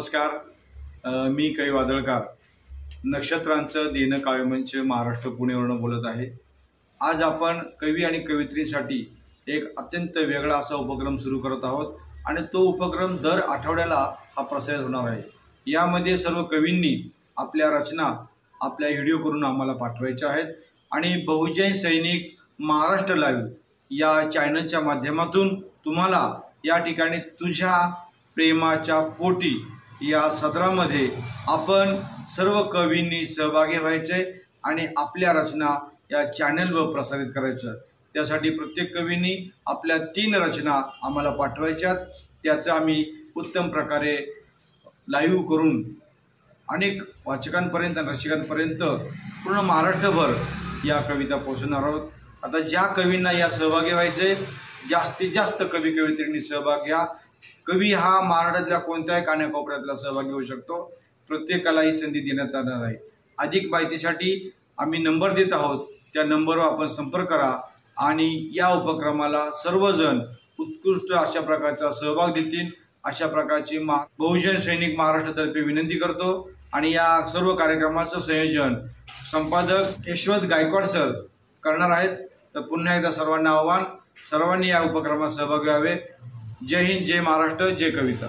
नमस्कार. मी कै वादळकर, नक्षत्रांचं देणं काव्यमंच महाराष्ट्र पुणेवरून बोलत आहे. आज आपण कवी आणि कवयित्रींसाठी एक अत्यंत वेगळा असा उपक्रम सुरू करत आहोत आणि तो उपक्रम दर आठवड्याला हा प्रसारित होणार आहे. यामध्ये सर्व कवींनी आपल्या रचना आपल्या व्हिडिओ करून आम्हाला पाठवायच्या आहेत आणि बहुजन सैनिक महाराष्ट्र लाईव्ह या चॅनलच्या माध्यमातून तुम्हाला या ठिकाणी तुझ्या प्रेमाच्या पोटी या सदरामध्ये आपण सर्व कवींनी सहभागी व्हायचे आणि आपल्या रचना या चॅनलवर प्रसारित करायचं. त्यासाठी प्रत्येक कवींनी आपल्या 3 रचना आम्हाला पाठवायच्यात. त्याचं आम्ही उत्तम प्रकारे लाईव्ह करून अनेक वाचकांपर्यंत आणि रसिकांपर्यंत पूर्ण महाराष्ट्रभर या कविता पोहोचवणार आहोत. आता ज्या कवींना या सहभागी व्हायचे, जास्तीत जास्त कवी कवयित्रींनी सहभाग घ्या. कवी हा महाराष्ट्रातल्या कोणत्याही कानाकोपऱ्यातला सहभागी होऊ शकतो. प्रत्येकाला ही संधी देण्यात येणार आहे. अधिक माहितीसाठी आम्ही नंबर देत आहोत, त्या नंबरवर आपण संपर्क करा आणि या उपक्रमाला सर्वजण उत्कृष्ट अशा प्रकारचा सहभाग देतील अशा प्रकारची बहुजन सैनिक महाराष्ट्रातर्फे विनंती करतो. आणि या सर्व कार्यक्रमाचं संयोजन संपादक यशवंत गायकवाड सर करणार आहेत. तर पुन्हा एकदा सर्वांना आव्हान, सर्वांनी या उपक्रमात सहभागी व्हावे. जय हिंद, जय महाराष्ट्र, जय कविता.